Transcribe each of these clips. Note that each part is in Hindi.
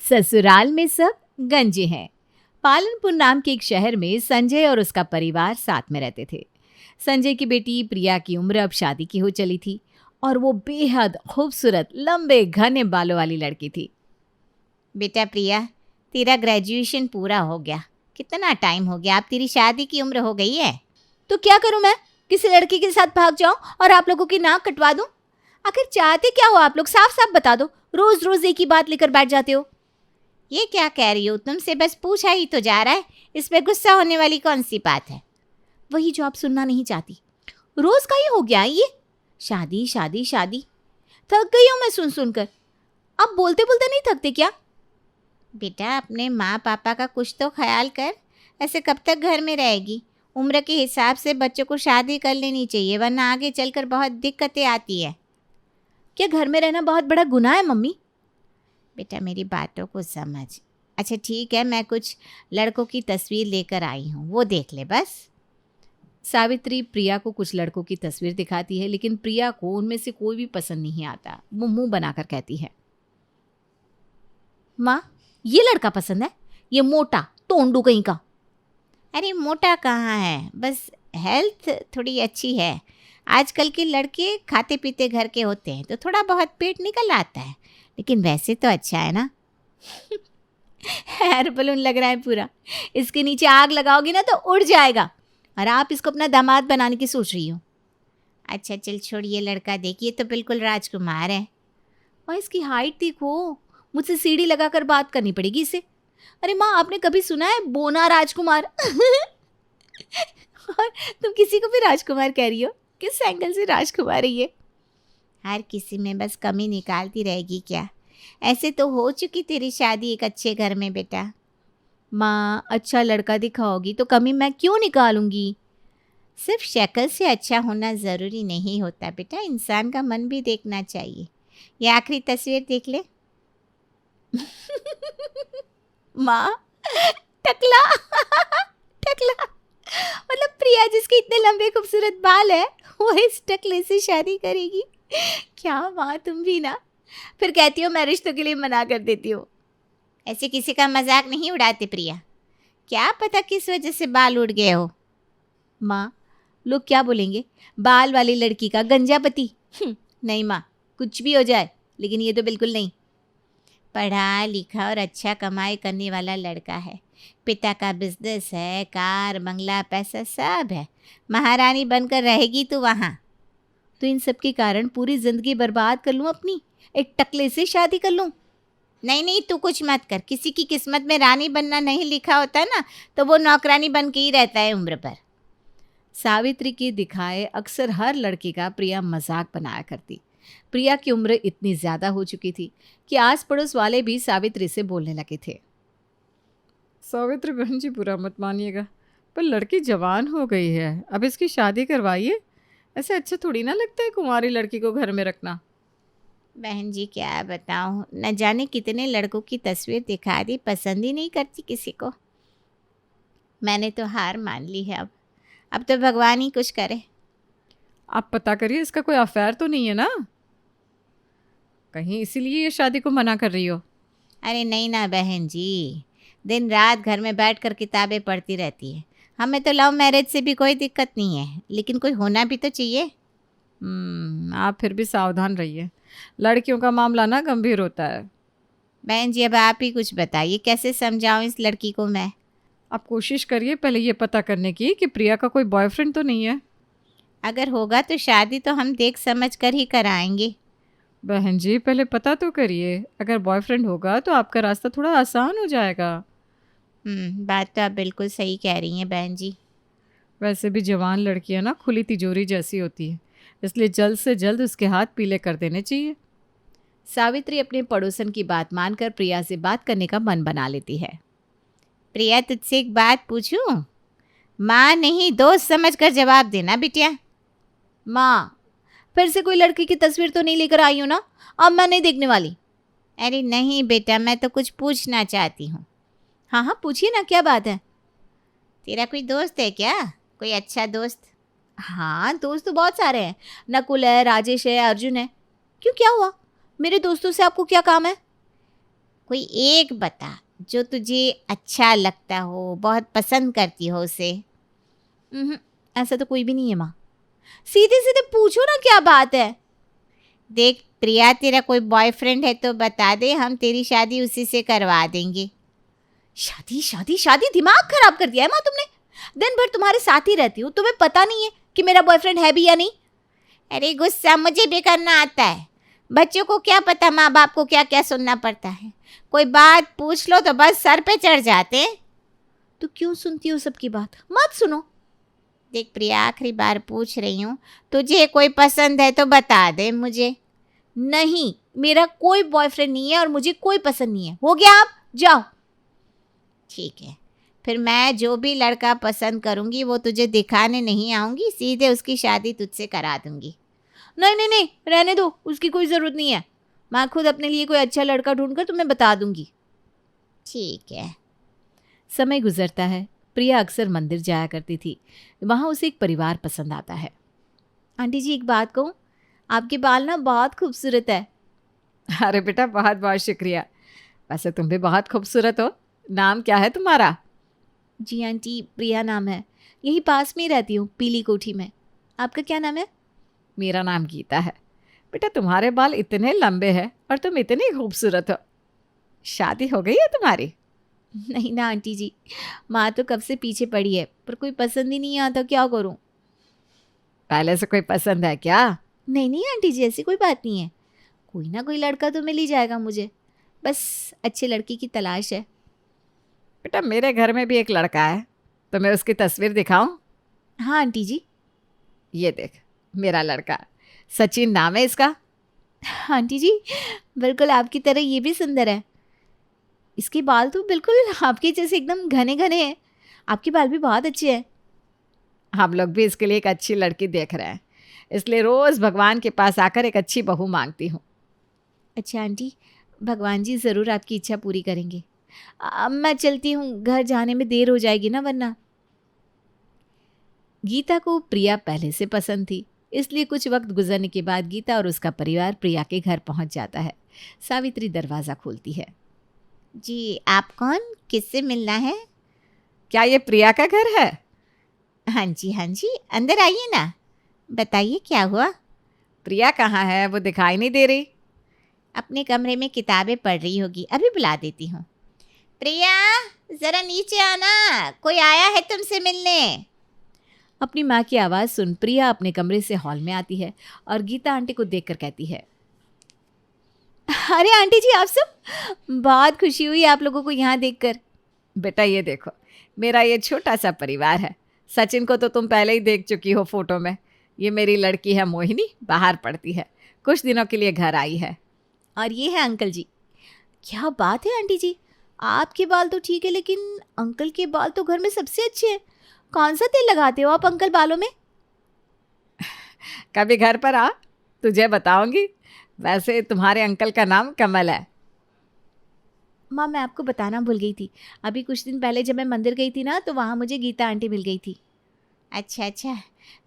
ससुराल में सब गंजे हैं। पालनपुर नाम के एक शहर में संजय और उसका परिवार साथ में रहते थे। संजय की बेटी प्रिया की उम्र अब शादी की हो चली थी और वो बेहद खूबसूरत लंबे घने बालों वाली लड़की थी। बेटा प्रिया, तेरा ग्रेजुएशन पूरा हो गया, कितना टाइम हो गया, अब तेरी शादी की उम्र हो गई है। तो क्या करूं मैं? किसी लड़की के साथ भाग जाऊं और आप लोगों की नाक कटवा दूं? आखिर चाहते क्या हो आप लोग? साफ साफ बता दो। रोज रोज एक ही बात लेकर बैठ जाते हो। ये क्या कह रही हो? तुमसे बस पूछा ही तो जा रहा है, इसमें गुस्सा होने वाली कौन सी बात है? वही जो आप सुनना नहीं चाहती। रोज का ही हो गया ये शादी शादी शादी। थक गई हूं मैं सुन सुनकर। आप बोलते बोलते नहीं थकते क्या? बेटा, अपने माँ पापा का कुछ तो ख्याल कर। ऐसे कब तक घर में रहेगी? उम्र के हिसाब से बच्चों को शादी कर लेनी चाहिए, वरना आगे चलकर बहुत दिक्कतें आती है। क्या घर में रहना बहुत बड़ा गुनाह है मम्मी? बेटा, मेरी बातों को समझ। अच्छा ठीक है, मैं कुछ लड़कों की तस्वीर लेकर आई हूँ, वो देख ले बस। सावित्री प्रिया को कुछ लड़कों की तस्वीर दिखाती है, लेकिन प्रिया को उनमें से कोई भी पसंद नहीं आता। वो मुंह बनाकर कहती है, माँ ये लड़का पसंद है, ये मोटा तोंडू कहीं का। अरे मोटा कहाँ है, बस हेल्थ थोड़ी अच्छी है। आजकल के लड़के खाते पीते घर के होते हैं तो थोड़ा बहुत पेट निकल आता है, लेकिन वैसे तो अच्छा है ना। हेयर बलून लग रहा है पूरा। इसके नीचे आग लगाओगी ना तो उड़ जाएगा। और आप इसको अपना दामाद बनाने की सोच रही हो। अच्छा चल छोड़, ये लड़का देखिए तो बिल्कुल राजकुमार है। और इसकी हाइट देखो, मुझसे सीढ़ी लगाकर बात करनी पड़ेगी इसे। अरे माँ, आपने कभी सुना है बोना राजकुमार? और तुम किसी को भी राजकुमार कह रही हो? किस एंगल से राजकुमार है ये? हर किसी में बस कमी निकालती रहेगी क्या? ऐसे तो हो चुकी तेरी शादी एक अच्छे घर में बेटा। माँ, अच्छा लड़का दिखाओगी तो कमी मैं क्यों निकालूंगी? सिर्फ शक्ल से अच्छा होना ज़रूरी नहीं होता बेटा, इंसान का मन भी देखना चाहिए। ये आखिरी तस्वीर देख ले। माँ, टकला। टकला मतलब प्रिया जिसके इतने लंबे खूबसूरत बाल है, वो इस टकले से शादी करेगी? क्या माँ, तुम भी ना। फिर कहती हो मैं रिश्तों के लिए मना कर देती हूँ। ऐसे किसी का मजाक नहीं उड़ाते प्रिया, क्या पता किस वजह से बाल उड़ गए हो। माँ, लोग क्या बोलेंगे? बाल वाली लड़की का गंजा पति। नहीं माँ, कुछ भी हो जाए, लेकिन ये तो बिल्कुल नहीं। पढ़ा लिखा और अच्छा कमाई करने वाला लड़का है, पिता का बिजनेस है, कार बंगला पैसा सब है, महारानी बनकर रहेगी तू वहाँ। तो इन सब के कारण पूरी ज़िंदगी बर्बाद कर लूँ अपनी, एक टकले से शादी कर लूँ? नहीं नहीं, तू कुछ मत कर। किसी की किस्मत में रानी बनना नहीं लिखा होता ना, तो वो नौकरानी बन के ही रहता है उम्र भर। सावित्री के दिखाए अक्सर हर लड़की का प्रिया मजाक बनाया करती। प्रिया की उम्र इतनी ज़्यादा हो चुकी थी कि आस पड़ोस वाले भी सावित्री से बोलने लगे थे। सावित्री बहन जी, बुरा मत मानिएगा, पर लड़की जवान हो गई है, अब इसकी शादी करवाइए। ऐसे अच्छा थोड़ी ना लगता है कुंवारी लड़की को घर में रखना। बहन जी क्या बताऊँ, न जाने कितने लड़कों की तस्वीर दिखा दी, पसंद ही नहीं करती किसी को। मैंने तो हार मान ली है। अब तो भगवान ही कुछ करे। आप पता करिए इसका कोई अफेयर तो नहीं है ना, कहीं इसीलिए ये शादी को मना कर रही हो। अरे नहीं ना बहन जी, दिन रात घर में बैठकर किताबें पढ़ती रहती है। हमें तो लव मैरिज से भी कोई दिक्कत नहीं है, लेकिन कोई होना भी तो चाहिए। आप फिर भी सावधान रहिए, लड़कियों का मामला ना गंभीर होता है। बहन जी अब आप ही कुछ बताइए, कैसे समझाऊं इस लड़की को मैं? आप कोशिश करिए पहले ये पता करने की कि प्रिया का कोई बॉयफ्रेंड तो नहीं है। अगर होगा तो शादी तो हम देख समझ कर ही कराएंगे। बहन जी पहले पता तो करिए, अगर बॉयफ्रेंड होगा तो आपका रास्ता थोड़ा आसान हो जाएगा। बात तो आप बिल्कुल सही कह रही हैं बहन जी। वैसे भी जवान लड़कियां ना खुली तिजोरी जैसी होती है, इसलिए जल्द से जल्द उसके हाथ पीले कर देने चाहिए। सावित्री अपने पड़ोसन की बात मानकर प्रिया से बात करने का मन बना लेती है। प्रिया, तुझसे एक बात पूछूं? माँ नहीं, दोस्त समझ कर जवाब देना बिटिया। माँ, फिर से कोई लड़की की तस्वीर तो नहीं लेकर आई हूँ ना? अब मैं नहीं देखने वाली। अरे नहीं बेटा, मैं तो कुछ पूछना चाहती हूँ। हाँ हाँ, पूछिए ना, क्या बात है? तेरा कोई दोस्त है क्या, कोई अच्छा दोस्त? हाँ, दोस्त तो बहुत सारे हैं। नकुल है, राजेश है, अर्जुन है। क्यों, क्या हुआ? मेरे दोस्तों से आपको क्या काम है? कोई एक बता जो तुझे अच्छा लगता हो, बहुत पसंद करती हो उसे। ऐसा तो कोई भी नहीं है माँ। सीधे सीधे पूछो ना क्या बात है। देख प्रिया, तेरा कोई बॉयफ्रेंड है तो बता दे, हम तेरी शादी उसी से करवा देंगे। शादी शादी शादी, दिमाग खराब कर दिया है माँ तुमने। दिन भर तुम्हारे साथ ही रहती हूँ, तुम्हें पता नहीं है कि मेरा बॉयफ्रेंड है भी या नहीं। अरे गुस्सा मुझे भी करना आता है, बच्चों को क्या पता माँ बाप को क्या क्या सुनना पड़ता है। कोई बात पूछ लो तो बस सर पे चढ़ जाते हैं। तो क्यों सुनती हो सबकी बात, मत सुनो। देख प्रिया, आखिरी बार पूछ रही हूँ, तुझे कोई पसंद है तो बता दे मुझे। नहीं, मेरा कोई बॉयफ्रेंड नहीं है और मुझे कोई पसंद नहीं है। हो गया, आप जाओ। ठीक है, फिर मैं जो भी लड़का पसंद करूँगी वो तुझे दिखाने नहीं आऊँगी, सीधे उसकी शादी तुझसे करा दूँगी। नहीं नहीं नहीं, रहने दो, उसकी कोई ज़रूरत नहीं है। मैं खुद अपने लिए कोई अच्छा लड़का ढूंढकर तुम्हें बता दूंगी। ठीक है। समय गुजरता है। प्रिया अक्सर मंदिर जाया करती थी। वहाँ उसे एक परिवार पसंद आता है। आंटी जी, एक बात कहूँ, आपके बाल ना बहुत खूबसूरत है। अरे बेटा, बहुत बहुत शुक्रिया। वैसे तुम भी बहुत खूबसूरत हो। नाम क्या है तुम्हारा? जी आंटी, प्रिया नाम है। यही पास में ही रहती हूँ, पीली कोठी में। आपका क्या नाम है? मेरा नाम गीता है। बेटा, तुम्हारे बाल इतने लंबे हैं और तुम इतनी खूबसूरत हो। शादी हो गई है तुम्हारी? नहीं ना आंटी जी, माँ तो कब से पीछे पड़ी है, पर कोई पसंद ही नहीं आता, क्या करूँ। पहले से कोई पसंद है क्या? नहीं नहीं आंटी जी, ऐसी कोई बात नहीं है। कोई ना कोई लड़का तो मिल ही जाएगा मुझे, बस अच्छी लड़की की तलाश है। बेटा, मेरे घर में भी एक लड़का है, तो मैं उसकी तस्वीर दिखाऊं? हाँ आंटी जी। ये देख, मेरा लड़का सचिन नाम है इसका। आंटी जी, बिल्कुल आपकी तरह ये भी सुंदर है। इसके बाल तो बिल्कुल आपके जैसे एकदम घने घने हैं। आपके बाल भी बहुत अच्छे हैं। हम लोग भी इसके लिए एक अच्छी लड़की देख रहे हैं, इसलिए रोज़ भगवान के पास आकर एक अच्छी बहू मांगती हूँ। अच्छा आंटी, भगवान जी ज़रूर आपकी इच्छा पूरी करेंगे। अब मैं चलती हूँ, घर जाने में देर हो जाएगी ना वरना। गीता को प्रिया पहले से पसंद थी, इसलिए कुछ वक्त गुजरने के बाद गीता और उसका परिवार प्रिया के घर पहुंच जाता है। सावित्री दरवाज़ा खोलती है। जी, आप कौन? किससे मिलना है? क्या ये प्रिया का घर है? हाँ जी हाँ जी, अंदर आइए ना, बताइए क्या हुआ। प्रिया कहाँ है? वो दिखाई नहीं दे रही। अपने कमरे में किताबें पढ़ रही होगी, अभी बुला देती हूँ। प्रिया, ज़रा नीचे आना, कोई आया है तुमसे मिलने। अपनी माँ की आवाज़ सुन प्रिया अपने कमरे से हॉल में आती है और गीता आंटी को देखकर कहती है, अरे आंटी जी, आप सब, बहुत खुशी हुई आप लोगों को यहाँ देखकर। बेटा, ये देखो, मेरा ये छोटा सा परिवार है। सचिन को तो तुम पहले ही देख चुकी हो फोटो में। ये मेरी लड़की है मोहिनी, बाहर पढ़ती है, कुछ दिनों के लिए घर आई है। और ये है अंकल जी। क्या बात है आंटी जी, आपके बाल तो ठीक है, लेकिन अंकल के बाल तो घर में सबसे अच्छे हैं। कौन सा तेल लगाते हो आप अंकल बालों में? कभी घर पर आ, तुझे बताऊंगी। वैसे तुम्हारे अंकल का नाम कमल है। माँ, मैं आपको बताना भूल गई थी। अभी कुछ दिन पहले जब मैं मंदिर गई थी ना, तो वहाँ मुझे गीता आंटी मिल गई थी। अच्छा अच्छा,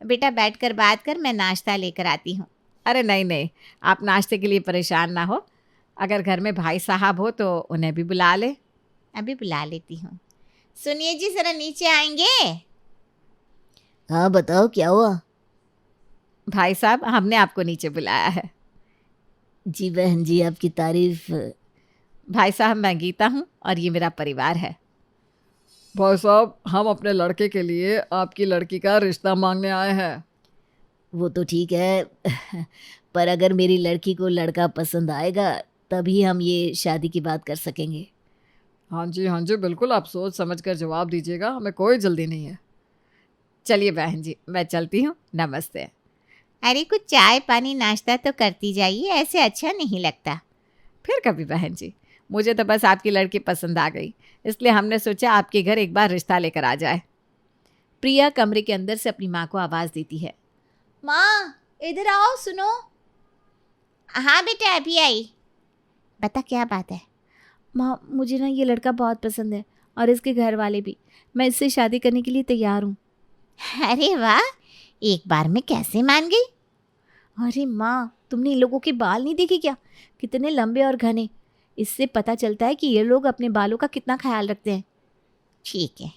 बेटा बैठकर बात कर, मैं नाश्ता लेकर आती हूँ। अरे नहीं नहीं, आप नाश्ते के लिए परेशान ना हो। अगर घर में भाई साहब हो तो उन्हें भी बुला ले। अभी बुला लेती हूँ। सुनिए जी, ज़रा नीचे आएंगे? हाँ बताओ, क्या हुआ? भाई साहब, हमने आपको नीचे बुलाया है। जी बहन जी, आपकी तारीफ। भाई साहब, मैं गीता हूँ और ये मेरा परिवार है। भाई साहब, हम अपने लड़के के लिए आपकी लड़की का रिश्ता मांगने आए हैं। वो तो ठीक है, पर अगर मेरी लड़की को लड़का पसंद आएगा तभी हम ये शादी की बात कर सकेंगे। हाँ जी बिल्कुल, आप सोच समझ कर जवाब दीजिएगा, हमें कोई जल्दी नहीं है। चलिए बहन जी, मैं चलती हूँ, नमस्ते। अरे कुछ चाय पानी नाश्ता तो करती जाइए, ऐसे अच्छा नहीं लगता। फिर कभी बहन जी, मुझे तो बस आपकी लड़की पसंद आ गई, इसलिए हमने सोचा आपके घर एक बार रिश्ता लेकर आ जाए। प्रिया कमरे के अंदर से अपनी माँ को आवाज़ देती है, माँ इधर आओ, सुनो। हाँ बेटा, अभी आई। बता क्या बात है। माँ, मुझे ना ये लड़का बहुत पसंद है और इसके घर वाले भी। मैं इससे शादी करने के लिए तैयार हूँ। अरे वाह, एक बार में कैसे मान गई? अरे माँ, तुमने इन लोगों के बाल नहीं देखे क्या? कितने लंबे और घने। इससे पता चलता है कि ये लोग अपने बालों का कितना ख्याल रखते हैं। ठीक है,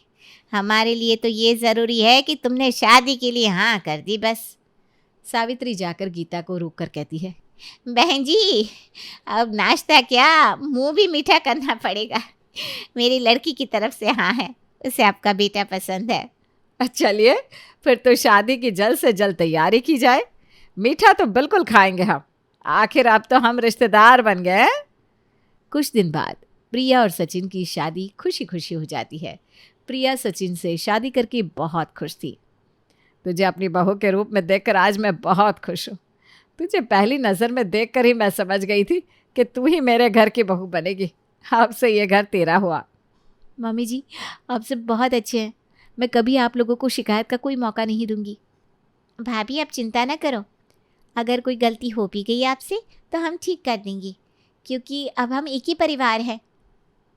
हमारे लिए तो ये ज़रूरी है कि तुमने शादी के लिए हाँ कर दी बस। सावित्री जाकर गीता को रोक कर कहती है, बहन जी, अब नाश्ता क्या, मुंह भी मीठा करना पड़ेगा। मेरी लड़की की तरफ से हाँ है, उसे आपका बेटा पसंद है। चलिए फिर तो शादी की जल्द से जल्द तैयारी की जाए। मीठा तो बिल्कुल खाएंगे हम, आखिर अब तो हम रिश्तेदार बन गए हैं। कुछ दिन बाद प्रिया और सचिन की शादी खुशी खुशी हो जाती है। प्रिया सचिन से शादी करके बहुत खुश थी। तुझे अपनी बहू के रूप में देखकर आज मैं बहुत खुश हूँ। तुझे पहली नज़र में देखकर ही मैं समझ गई थी कि तू ही मेरे घर की बहू बनेगी। अब से ये घर तेरा हुआ। मम्मी जी, आप सब बहुत अच्छे हैं। मैं कभी आप लोगों को शिकायत का कोई मौका नहीं दूंगी। भाभी आप चिंता ना करो, अगर कोई गलती हो भी गई आपसे तो हम ठीक कर देंगे, क्योंकि अब हम एक ही परिवार हैं।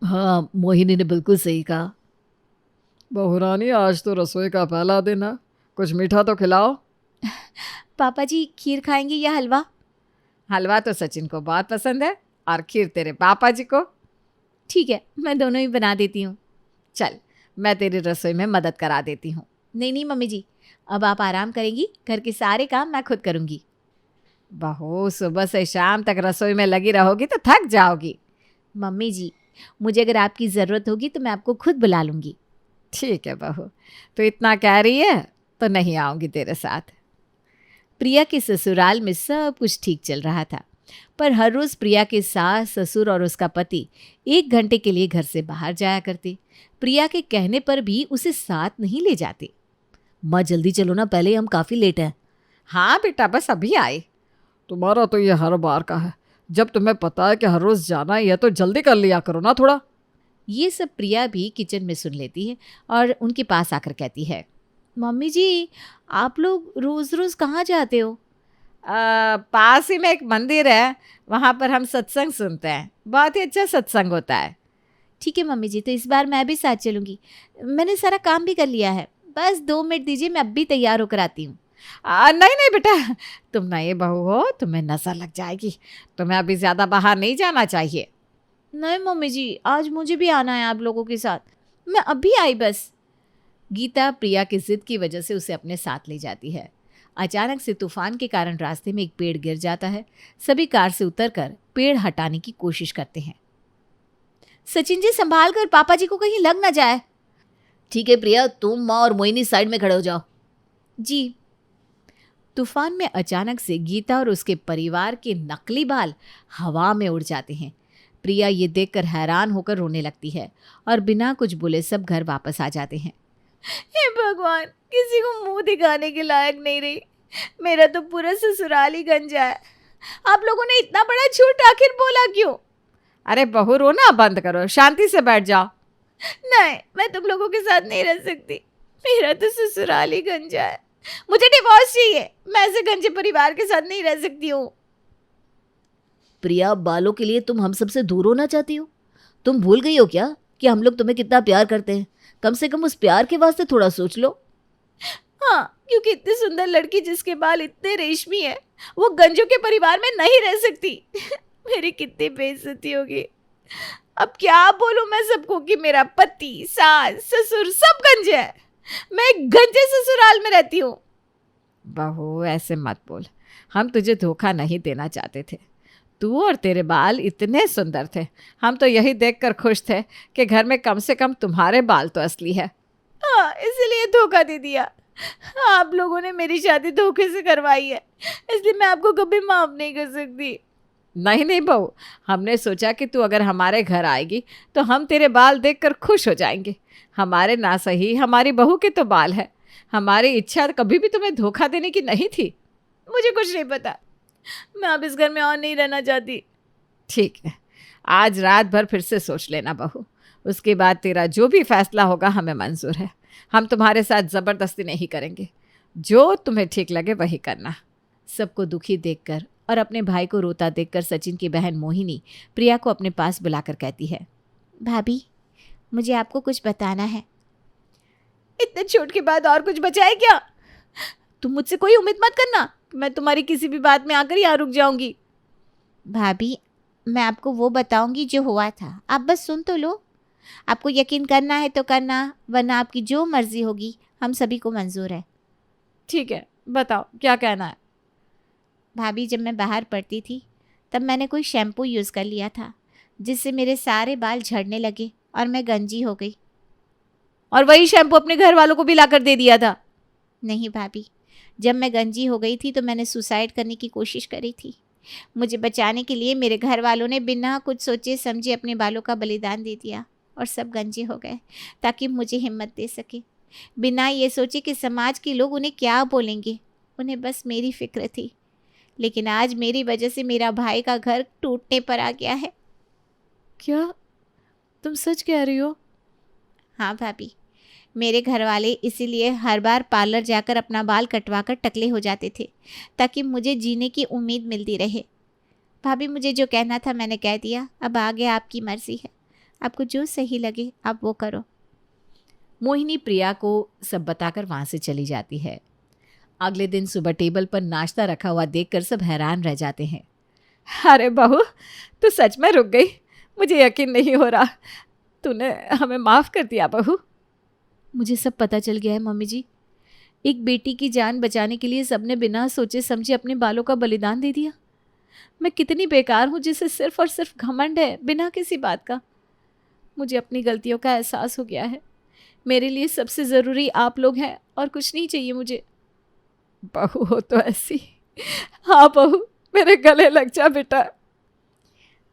हाँ, मोहिनी ने बिल्कुल सही कहा। बहुरानी, आज तो रसोई का पहला दिन है, कुछ मीठा तो खिलाओ। पापा जी खीर खाएंगे या हलवा? हलवा तो सचिन को बहुत पसंद है और खीर तेरे पापा जी को। ठीक है, मैं दोनों ही बना देती हूँ। चल, मैं तेरी रसोई में मदद करा देती हूँ। नहीं नहीं मम्मी जी, अब आप आराम करेंगी, घर के सारे काम मैं खुद करूँगी। बहू, सुबह से शाम तक रसोई में लगी रहोगी तो थक जाओगी। मम्मी जी, मुझे अगर आपकी ज़रूरत होगी तो मैं आपको खुद बुला लूँगी। ठीक है बहू, तो इतना कह रही है तो नहीं आऊँगी तेरे साथ। प्रिया के ससुराल में सब कुछ ठीक चल रहा था, पर हर रोज़ प्रिया के सास, ससुर और उसका पति 1 घंटे के लिए घर से बाहर जाया करते। प्रिया के कहने पर भी उसे साथ नहीं ले जाते। माँ जल्दी चलो ना, पहले हम काफ़ी लेट हैं। हाँ बेटा, बस अभी आए। तुम्हारा तो ये हर बार का है, जब तुम्हें पता है कि हर रोज़ जाना है तो जल्दी कर लिया करो ना थोड़ा। ये सब प्रिया भी किचन में सुन लेती है और उनके पास आकर कहती है, मम्मी जी आप लोग रोज़ रोज़ कहाँ जाते हो? पास ही में एक मंदिर है, वहाँ पर हम सत्संग सुनते हैं, बहुत ही अच्छा सत्संग होता है। ठीक है मम्मी जी, तो इस बार मैं भी साथ चलूँगी। मैंने सारा काम भी कर लिया है, बस 2 मिनट दीजिए, मैं अब भी तैयार होकर आती हूँ। नहीं नहीं बेटा, तुम नई बहू हो, तुम्हें नज़र लग जाएगी। तुम्हें अभी ज़्यादा बाहर नहीं जाना चाहिए। नहीं मम्मी जी, आज मुझे भी आना है आप लोगों के साथ, मैं अभी आई बस। गीता प्रिया की जिद की वजह से उसे अपने साथ ले जाती है। अचानक से तूफान के कारण रास्ते में एक पेड़ गिर जाता है। सभी कार से उतरकर पेड़ हटाने की कोशिश करते हैं। सचिन जी संभाल कर, पापा जी को कहीं लग ना जाए। ठीक है प्रिया, तुम, माँ और मोहिनी साइड में खड़े हो जाओ। जी। तूफान में अचानक से गीता और उसके परिवार के नकली बाल हवा में उड़ जाते हैं। प्रिया ये देखकर हैरान होकर रोने लगती है और बिना कुछ बोले सब घर वापस आ जाते हैं। हे भगवान, किसी को मुंह दिखाने के लायक नहीं रही, मेरा तो पूरा ससुराल ही गंजा है। आप लोगों ने इतना बड़ा झूठ आखिर बोला क्यों? अरे बहू, रोना बंद करो, शांति से बैठ जाओ। नहीं, मैं तुम लोगों के साथ नहीं रह सकती, मेरा तो ससुराल ही गंजा है, मुझे डिवोर्स चाहिए, मैं ऐसे गंजे परिवार के साथ नहीं रह सकती हूँ। प्रिया, बालों के लिए तुम हम सबसे दूर होना चाहती हो? तुम भूल गई हो क्या कि हम लोग तुम्हें कितना प्यार करते हैं? कम से कम उस प्यार के वास्ते थोड़ा सोच लो। हाँ, क्योंकि इतनी सुंदर लड़की जिसके बाल इतने रेशमी है, वो गंजों के परिवार में नहीं रह सकती। मेरी कितनी बेइज्जती होगी। अब क्या बोलूं मैं सबको कि मेरा पति, सास, ससुर सब गंजे हैं, मैं एक गंजे ससुराल में रहती हूँ। बहू ऐसे मत बोल, हम तुझे धोखा नहीं देना चाहते थे। तू और तेरे बाल इतने सुंदर थे, हम तो यही देखकर खुश थे कि घर में कम से कम तुम्हारे बाल तो असली है। हाँ, इसीलिए धोखा दे दिया। आप लोगों ने मेरी शादी धोखे से करवाई है, इसलिए मैं आपको कभी माफ नहीं कर सकती। नहीं नहीं बहू, हमने सोचा कि तू अगर हमारे घर आएगी तो हम तेरे बाल देखकर खुश हो जाएंगे। हमारे ना सही हमारी बहू के तो बाल है। हमारी इच्छा कभी भी तुम्हें धोखा देने की नहीं थी। मुझे कुछ नहीं पता, मैं अब इस घर में और नहीं रहना चाहती। ठीक है, आज रात भर फिर से सोच लेना बहू, उसके बाद तेरा जो भी फैसला होगा हमें मंजूर है। हम तुम्हारे साथ ज़बरदस्ती नहीं करेंगे, जो तुम्हें ठीक लगे वही करना। सबको दुखी देखकर और अपने भाई को रोता देखकर सचिन की बहन मोहिनी प्रिया को अपने पास बुलाकर कहती है, भाभी मुझे आपको कुछ बताना है। इतने छोट के बाद और कुछ बचा है क्या? तुम मुझसे कोई उम्मीद मत करना, मैं तुम्हारी किसी भी बात में आकर यहाँ रुक जाऊंगी। भाभी मैं आपको वो बताऊंगी जो हुआ था, आप बस सुन तो लो। आपको यकीन करना है तो करना, वरना आपकी जो मर्जी होगी, हम सभी को मंजूर है। ठीक है, बताओ क्या कहना है। भाभी, जब मैं बाहर पढ़ती थी तब मैंने कोई शैम्पू यूज़ कर लिया था जिससे मेरे सारे बाल झड़ने लगे और मैं गंजी हो गई। और वही शैम्पू अपने घर वालों को भी लाकर दे दिया था? नहीं भाभी, जब मैं गंजी हो गई थी तो मैंने सुसाइड करने की कोशिश करी थी। मुझे बचाने के लिए मेरे घर वालों ने बिना कुछ सोचे समझे अपने बालों का बलिदान दे दिया और सब गंजे हो गए ताकि मुझे हिम्मत दे सके। बिना ये सोचे कि समाज के लोग उन्हें क्या बोलेंगे, उन्हें बस मेरी फिक्र थी। लेकिन आज मेरी वजह से मेरा भाई का घर टूटने पर आ गया है। क्या तुम सच कह रही हो? हाँ भाभी, मेरे घर वाले इसीलिए हर बार पार्लर जाकर अपना बाल कटवा कर टकले हो जाते थे ताकि मुझे जीने की उम्मीद मिलती रहे। भाभी, मुझे जो कहना था मैंने कह दिया, अब आगे आपकी मर्जी है, आपको जो सही लगे आप वो करो। मोहिनी प्रिया को सब बताकर वहाँ से चली जाती है। अगले दिन सुबह टेबल पर नाश्ता रखा हुआ देखकर सब हैरान रह जाते हैं। अरे बहू, तू सच में रुक गई, मुझे यकीन नहीं हो रहा। तूने हमें माफ़ कर दिया बहू। मुझे सब पता चल गया है मम्मी जी। एक बेटी की जान बचाने के लिए सबने बिना सोचे समझे अपने बालों का बलिदान दे दिया। मैं कितनी बेकार हूँ जिसे सिर्फ और सिर्फ घमंड है बिना किसी बात का। मुझे अपनी गलतियों का एहसास हो गया है। मेरे लिए सबसे ज़रूरी आप लोग हैं और कुछ नहीं चाहिए मुझे। बहू हो तो ऐसी। हाँ बहू, मेरे गले लग जा बेटा।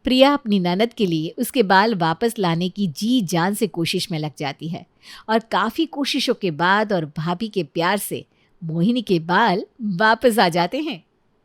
प्रिया अपनी ननद के लिए उसके बाल वापस लाने की जी जान से कोशिश में लग जाती है और काफ़ी कोशिशों के बाद और भाभी के प्यार से मोहिनी के बाल वापस आ जाते हैं।